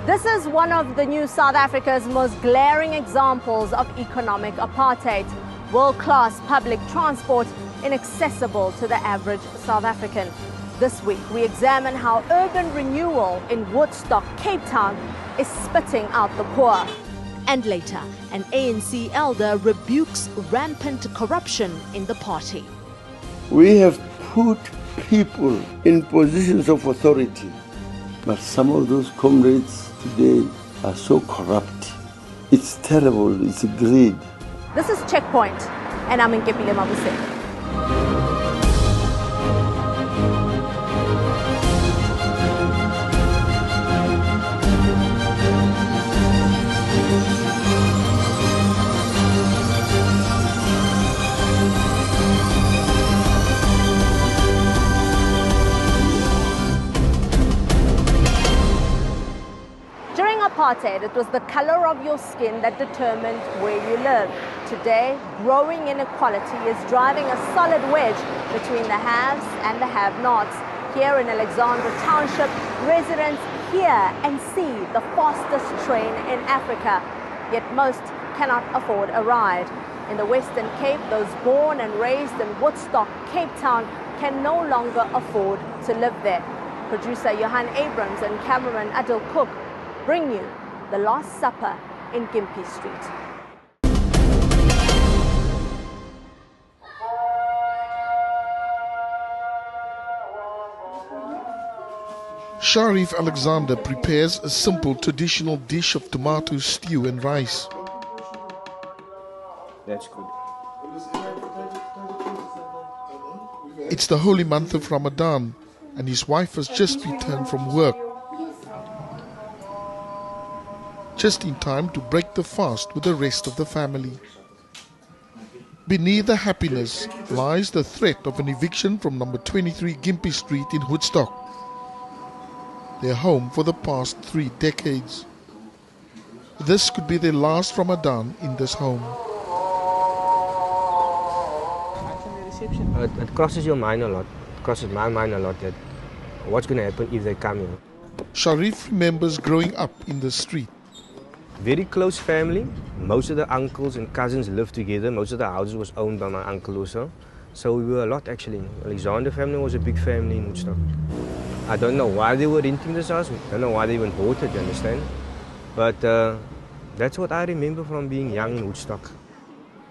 This is one of the new South Africa's most glaring examples of economic apartheid. World-class public transport inaccessible to the average South African. This week, we examine how urban renewal in Woodstock, Cape Town, is spitting out the poor. And later, an ANC elder rebukes rampant corruption in the party. We have put people in positions of authority, but some of those comrades today are so corrupt. It's terrible, it's greed. This is Checkpoint, and I'm Nkepile Mabuse. Apartheid, it was the color of your skin that determined where you live. Today, growing inequality is driving a solid wedge between the haves and the have-nots. Here in Alexandra Township, residents hear and see the fastest train in Africa, yet most cannot afford a ride. In the Western Cape, those born and raised in Woodstock, Cape Town, can no longer afford to live there. Producer Johan Abrams and cameraman Adil Cook bring you The Last Supper in Gympie Street. Sharif Alexander prepares a simple traditional dish of tomato stew and rice. That's good. It's the holy month of Ramadan, and his wife has just returned from work, just in time to break the fast with the rest of the family. Beneath the happiness lies the threat of an eviction from number 23 Gympie Street in Woodstock, their home for the past 3 decades. This could be their last Ramadan in this home. It crosses your mind a lot. It crosses my mind a lot that what's going to happen if they come here. Sharif remembers growing up in the street. Very close family. Most of the uncles and cousins lived together. Most of the houses was owned by my uncle also. So we were a lot actually. Alexander family was a big family in Woodstock. I don't know why they were renting this house. I don't know why they even bought it, you understand? But that's what I remember from being young in Woodstock.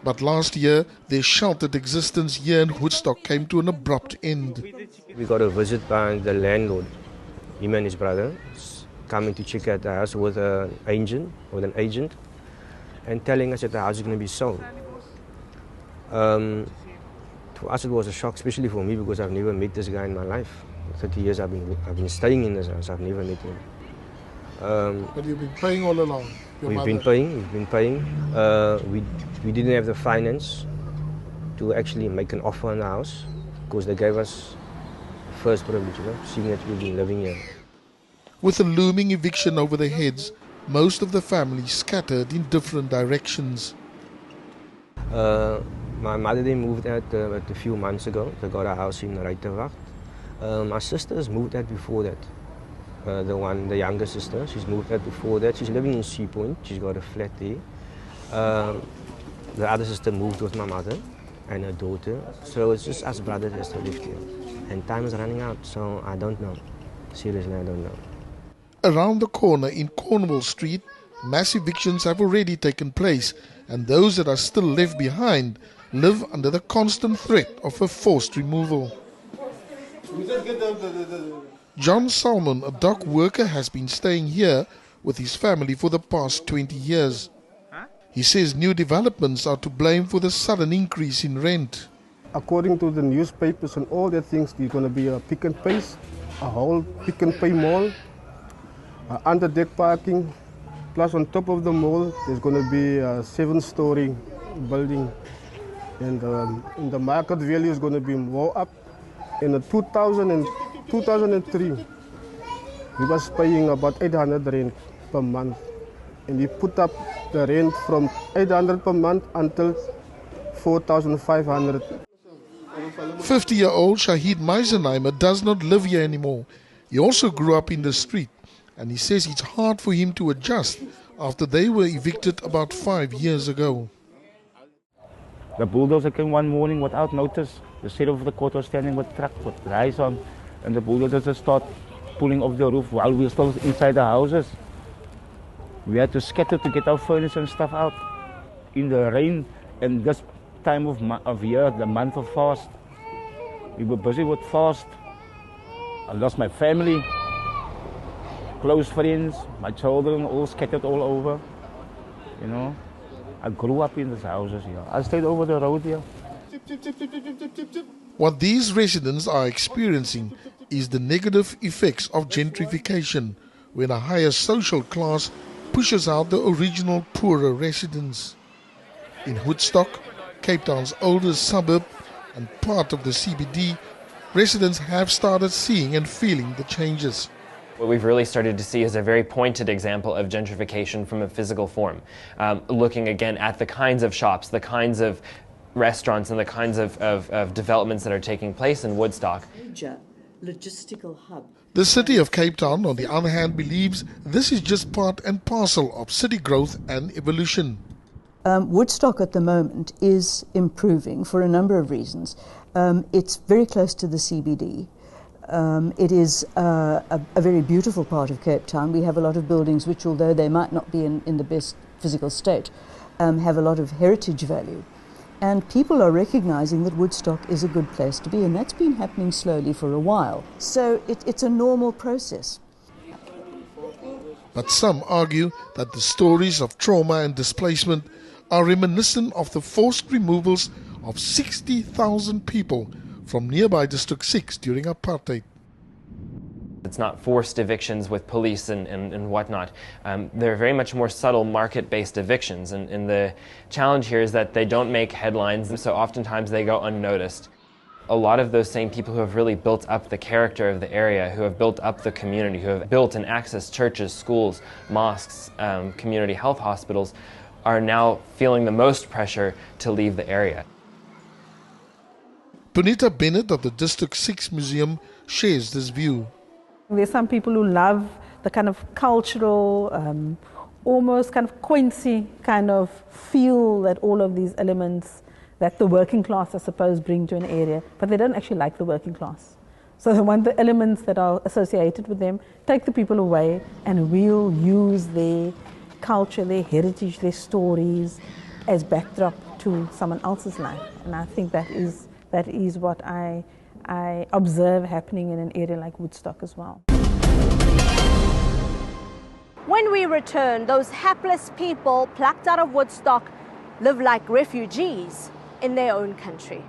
But last year, their sheltered existence here in Woodstock came to an abrupt end. We got a visit by the landlord, him and his brother, coming to check out the house with an agent, and telling us that the house is going to be sold. To us it was a shock, especially for me, because I've never met this guy in my life. 30 years I've been staying in this house, I've never met him. But you've been paying all along? We've been paying. We didn't have the finance to actually make an offer on the house, because they gave us first privilege, seeing that we've been living here. With a looming eviction over their heads, most of the family scattered in different directions. My mother, they moved out a few months ago. They got a house in Ruitenwacht. My sisters moved out before that. The younger sister, she's moved out before that. She's living in Sea Point. She's got a flat there. The other sister moved with my mother and her daughter. So it's just us brothers that still live here. And time is running out, so I don't know. Seriously, I don't know. Around the corner in Cornwall Street, mass evictions have already taken place, and those that are still left behind live under the constant threat of a forced removal. John Salmon, a dock worker, has been staying here with his family for the past 20 years. He says new developments are to blame for the sudden increase in rent. According to the newspapers and all that things, there's going to be a Pick and Pay, a whole Pick and Pay mall, under-deck parking, plus on top of the mall, there's going to be a 7-story building. And the market value is going to be more up. In 2003, we was paying about 800 rand per month. And we put up the rent from 800 per month until 4,500. 50-year-old Shahid Meisenheimer does not live here anymore. He also grew up in the street and he says it's hard for him to adjust after they were evicted about 5 years ago. The bulldozer came one morning without notice. The set of the court was standing with truck with rice on, and the bulldozer just started pulling off the roof while we were still inside the houses. We had to scatter to get our furniture and stuff out in the rain, and this time of year, the month of fast. We were busy with fast. I lost my family, close friends, my children, all scattered all over, you know. I grew up in these houses here. I stayed over the road here. What these residents are experiencing is the negative effects of gentrification, when a higher social class pushes out the original poorer residents. In Woodstock, Cape Town's oldest suburb and part of the CBD, residents have started seeing and feeling the changes. What we've really started to see is a very pointed example of gentrification from a physical form, looking again at the kinds of shops, the kinds of restaurants and the kinds of developments that are taking place in Woodstock. Major logistical hub. The city of Cape Town, on the other hand, believes this is just part and parcel of city growth and evolution. Woodstock at the moment is improving for a number of reasons. It's very close to the CBD. It is a very beautiful part of Cape Town. We have a lot of buildings which, although they might not be in the best physical state, have a lot of heritage value. And people are recognizing that Woodstock is a good place to be, and that's been happening slowly for a while. So it's a normal process. But some argue that the stories of trauma and displacement are reminiscent of the forced removals of 60,000 people from nearby District 6 during apartheid. It's not forced evictions with police and whatnot. They're very much more subtle market-based evictions, and the challenge here is that they don't make headlines, so oftentimes they go unnoticed. A lot of those same people who have really built up the character of the area, who have built up the community, who have built and accessed churches, schools, mosques, community health hospitals, are now feeling the most pressure to leave the area. Punita Bennett of the District 6 Museum shares this view. There's some people who love the kind of cultural, almost kind of quaincy kind of feel that all of these elements that the working class, I suppose, bring to an area, but they don't actually like the working class. So they want the elements that are associated with them, take the people away, and we'll use their culture, their heritage, their stories as backdrop to someone else's life. And I think that is what I observe happening in an area like Woodstock as well. When we return, those hapless people plucked out of Woodstock live like refugees in their own country.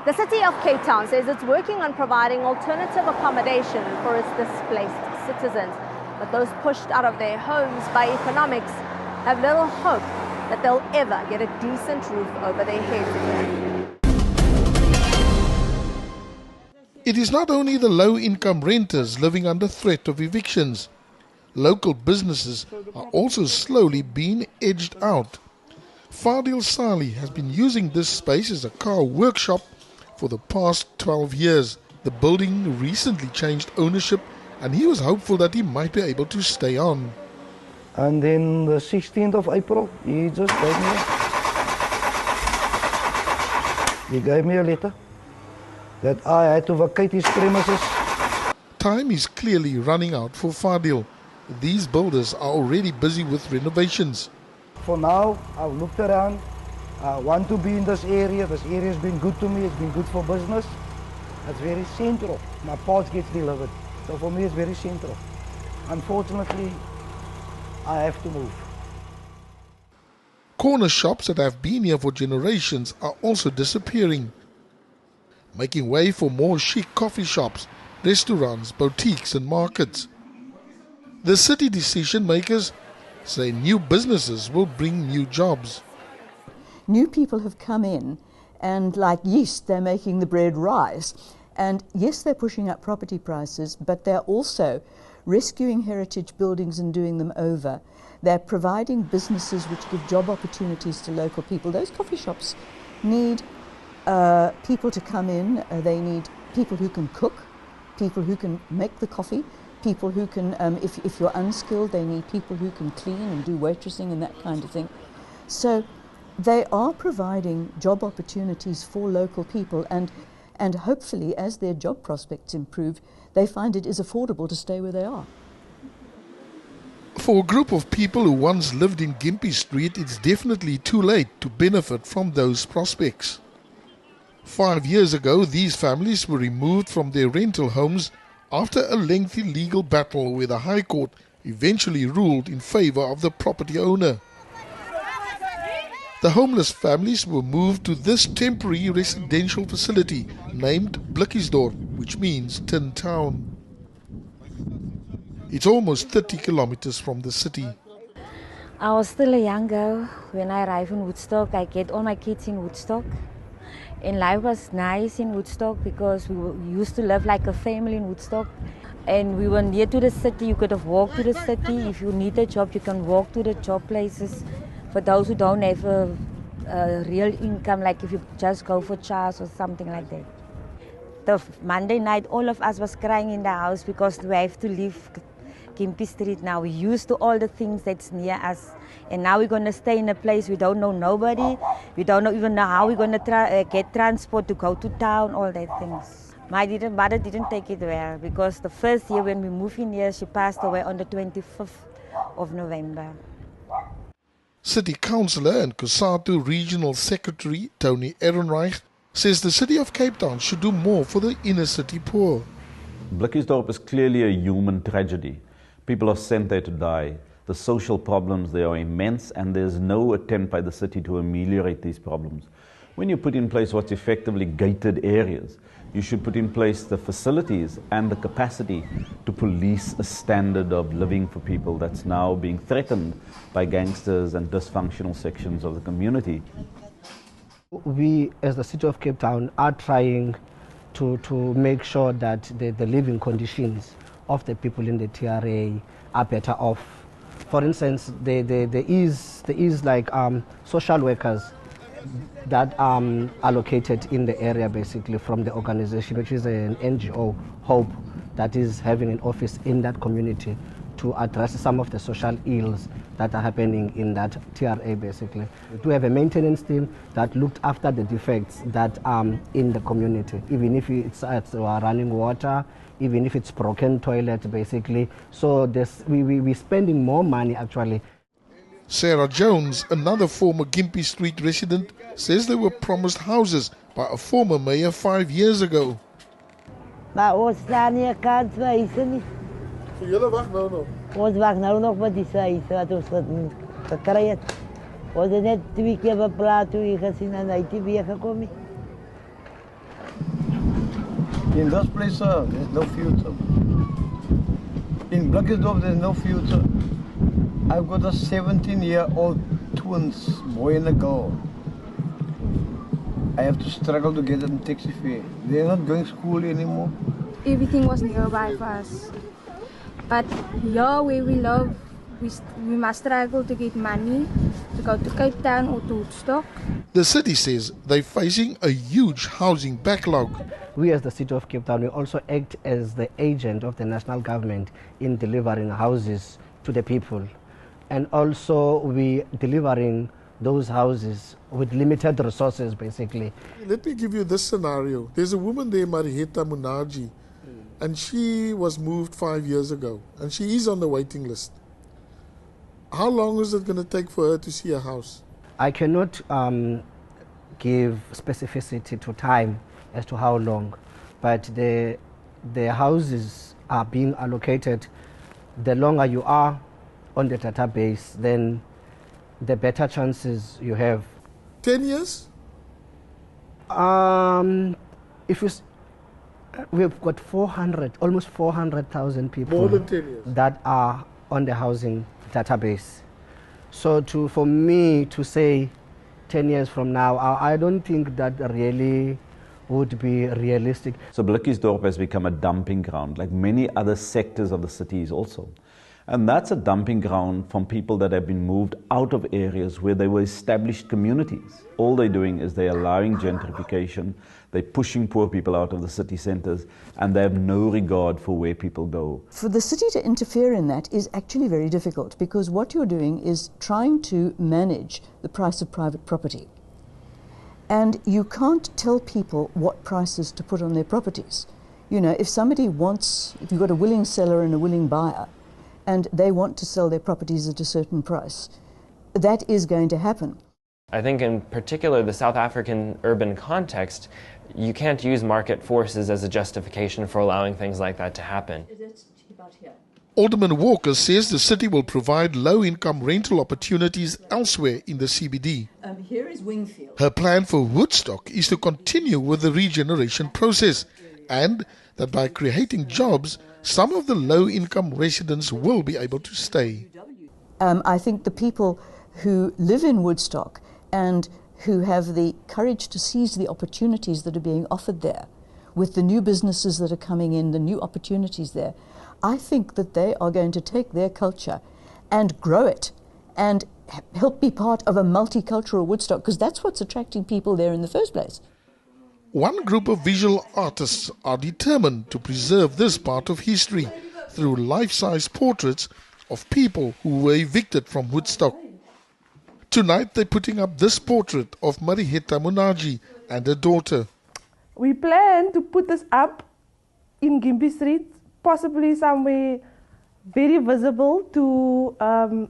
The City of Cape Town says it's working on providing alternative accommodation for its displaced citizens. But those pushed out of their homes by economics have little hope that they'll ever get a decent roof over their heads again. It is not only the low-income renters living under threat of evictions. Local businesses are also slowly being edged out. Fadil Sali has been using this space as a car workshop for the past 12 years. The building recently changed ownership, and he was hopeful that he might be able to stay on. And then the 16th of April, he gave me a letter that I had to vacate his premises. Time is clearly running out for Fadil. These builders are already busy with renovations. For now, I've looked around. I want to be in this area. This area has been good to me. It's been good for business. It's very central. My parts gets delivered. So for me, it's very central. Unfortunately, I have to move. Corner shops that have been here for generations are also disappearing, making way for more chic coffee shops, restaurants, boutiques and markets. The city decision makers say new businesses will bring new jobs. New people have come in, and like yeast, they're making the bread rise. And yes, they're pushing up property prices, but they're also rescuing heritage buildings and doing them over. They're providing businesses which give job opportunities to local people. Those coffee shops need people to come in. They need people who can cook, people who can make the coffee, people who can, if you're unskilled, they need people who can clean and do waitressing and that kind of thing. So they are providing job opportunities for local people, and hopefully as their job prospects improve, they find it is affordable to stay where they are. For a group of people who once lived in Gympie Street, it's definitely too late to benefit from those prospects. 5 years ago, these families were removed from their rental homes after a lengthy legal battle where the High Court eventually ruled in favor of the property owner. The homeless families were moved to this temporary residential facility named Blikkiesdorp, which means Tin Town. It's almost 30 kilometers from the city. I was still a young girl when I arrived in Woodstock. I get all my kids in Woodstock. And life was nice in Woodstock because we used to live like a family in Woodstock. And we were near to the city. You could have walked to the city. If you need a job, you can walk to the job places. For those who don't have a real income, like if you just go for chars or something like that. The Monday night, all of us was crying in the house because we have to leave Gympie Street now. We're used to all the things that's near us. And now we're going to stay in a place we don't know nobody. We don't even know how we're going to get transport to go to town, all that things. My mother didn't take it well because the first year when we moved in here, she passed away on the 25th of November. City Councillor and COSATU Regional Secretary Tony Ehrenreich says the City of Cape Town should do more for the inner city poor. Blikkiesdorp is clearly a human tragedy. People are sent there to die. The social problems there are immense, and there's no attempt by the city to ameliorate these problems. When you put in place what's effectively gated areas, you should put in place the facilities and the capacity to police a standard of living for people that's now being threatened by gangsters and dysfunctional sections of the community. We, as the City of Cape Town, are trying to make sure that the living conditions of the people in the TRA are better off. For instance, there is like social workers that are located in the area basically from the organization, which is an NGO, Hope, that is having an office in that community to address some of the social ills that are happening in that TRA basically. To have a maintenance team that looked after the defects that are in the community, even if it's running water, even if it's broken toilet basically. So we're spending more money actually. Sarah Jones, another former Gympie Street resident, says they were promised houses by a former mayor 5 years ago. Maar ons staan nie 'n kans vir huise nie. So julle wag nou nog? Ons wag nou nog vir die huise wat ons gekry het. Ons het net 2 keer bepraat toe hier gesien en hy het nie weer gekom nie. In this place, there's no future. In Blikkiesdorp, there's no future. I've got a 17-year-old twins, boy and a girl. I have to struggle to get them taxi fare. They're not going to school anymore. Everything was nearby for us. But here where we live, we must struggle to get money to go to Cape Town or to Woodstock. The city says they're facing a huge housing backlog. We as the City of Cape Town, we also act as the agent of the national government in delivering houses to the people. And also we delivering those houses with limited resources basically. Let me give you this scenario. There's a woman there, Marietta Munaji, and she was moved 5 years ago and she is on the waiting list. How long is it going to take for her to see a house? I cannot give specificity to time as to how long, but the houses are being allocated. The longer you are on the database, then the better chances you have. 10 years? We've got 400, almost 400,000 people More than 10 years. that are on the housing database. So for me to say 10 years from now, I don't think that really would be realistic. So Blikkiesdorp has become a dumping ground, like many other sectors of the cities also. And that's a dumping ground from people that have been moved out of areas where they were established communities. All they're doing is they're allowing gentrification, they're pushing poor people out of the city centres, and they have no regard for where people go. For the city to interfere in that is actually very difficult, because what you're doing is trying to manage the price of private property. And you can't tell people what prices to put on their properties. You know, if you've got a willing seller and a willing buyer, and they want to sell their properties at a certain price, that is going to happen. I think in particular the South African urban context, you can't use market forces as a justification for allowing things like that to happen. Alderman Walker says the city will provide low-income rental opportunities elsewhere in the CBD. Here is Wingfield. Her plan for Woodstock is to continue with the regeneration process, and that by creating jobs, some of the low-income residents will be able to stay. I think the people who live in Woodstock and who have the courage to seize the opportunities that are being offered there, with the new businesses that are coming in, the new opportunities there, I think that they are going to take their culture and grow it and help be part of a multicultural Woodstock, because that's what's attracting people there in the first place. One group of visual artists are determined to preserve this part of history through life-size portraits of people who were evicted from Woodstock. Tonight they're putting up this portrait of Marietta Munaji and her daughter. We plan to put this up in Gympie Street, possibly somewhere very visible to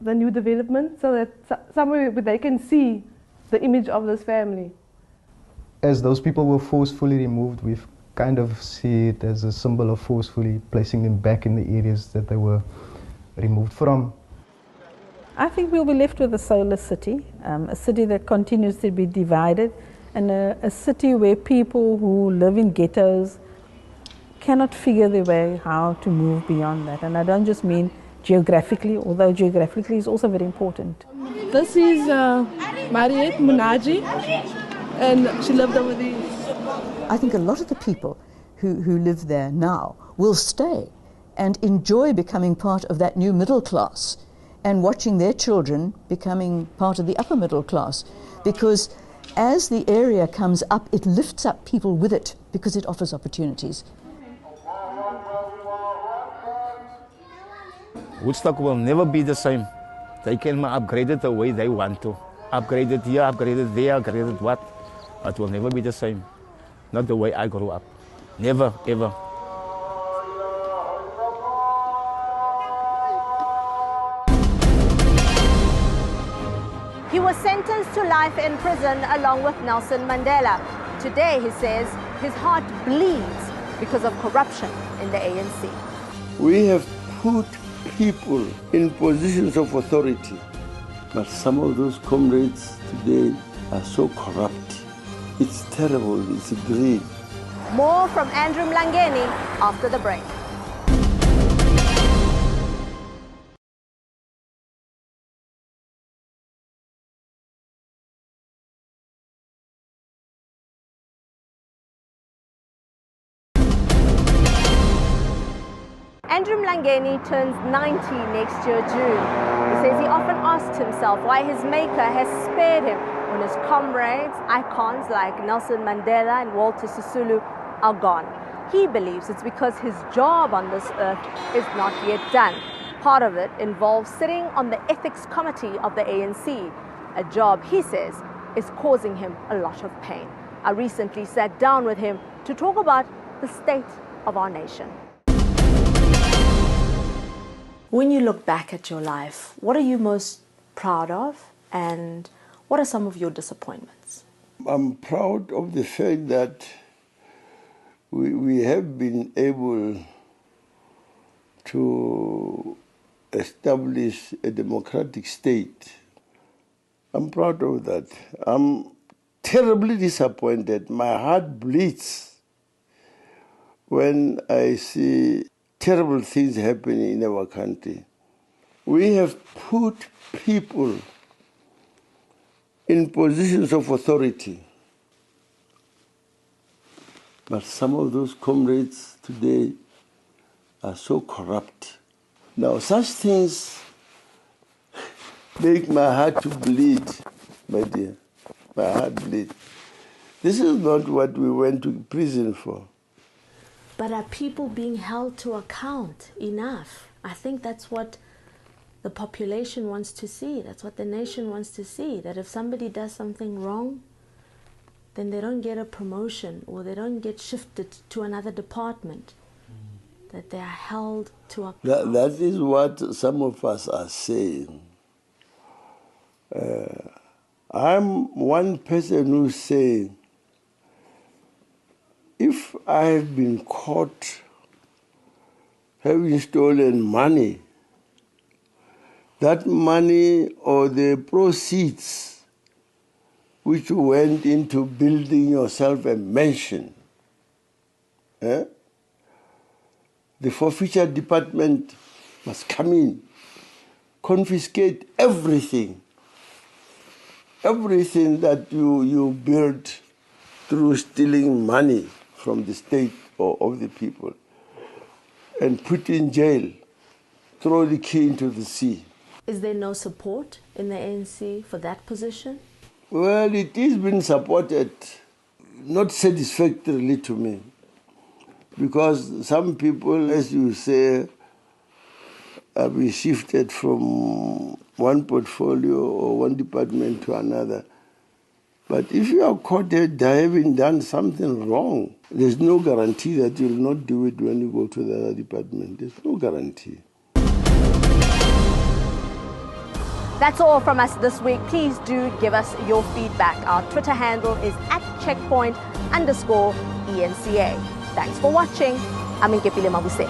the new development, so that somewhere where they can see the image of this family. As those people were forcefully removed, we've kind of see it as a symbol of forcefully placing them back in the areas that they were removed from. I think we'll be left with a soulless city, a city that continues to be divided, and a city where people who live in ghettos cannot figure their way how to move beyond that. And I don't just mean geographically, although geographically is also very important. This is Mariette Munaji, and she lived over there. I think a lot of the people who live there now will stay and enjoy becoming part of that new middle class and watching their children becoming part of the upper middle class, because as the area comes up, it lifts up people with it because it offers opportunities. Woodstock will never be the same. They can upgrade it the way they want to. Upgrade it here, upgrade it there, upgrade it what. It will never be the same. Not the way I grew up. Never, ever. He was sentenced to life in prison along with Nelson Mandela. Today, he says, his heart bleeds because of corruption in the ANC. We have put people in positions of authority, but some of those comrades today are so corrupt. It's terrible, it's greed. More from Andrew Mlangeni after the break. Andrew Mlangeni turns 90 next year, June. He says he often asked himself why his maker has spared him when his comrades, icons like Nelson Mandela and Walter Sisulu are gone. He believes it's because his job on this earth is not yet done. Part of it involves sitting on the ethics committee of the ANC, a job he says is causing him a lot of pain. I recently sat down with him to talk about the state of our nation. When you look back at your life, what are you most proud of, and what are some of your disappointments? I'm proud of the fact that we have been able to establish a democratic state. I'm proud of that. I'm terribly disappointed. My heart bleeds when I see terrible things happening in our country. We have put people in positions of authority, But some of those comrades today are so corrupt. Now, such things make my heart to bleed, my dear. My heart bleeds. This is not what we went to prison for. But are people being held to account enough? I think that's what the population wants to see. That's what the nation wants to see. That if somebody does something wrong, then they don't get a promotion or they don't get shifted to another department. That they are held to account. That is what some of us are saying. I'm one person who's saying, if I have been caught having stolen money, that money or the proceeds which went into building yourself a mansion, the forfeiture department must come in, confiscate everything that you built through stealing money from the state or of the people, and put in jail, throw the key into the sea. Is there no support in the ANC for that position? Well, it is been supported, not satisfactorily to me, because some people, as you say, have been shifted from one portfolio or one department to another. But if you are caught having done something wrong, there's no guarantee that you'll not do it when you go to the other department. There's no guarantee. That's all from us this week. Please do give us your feedback. Our Twitter handle is @checkpoint_ENCA. Thanks for watching. I'm Nkepile Mabuse.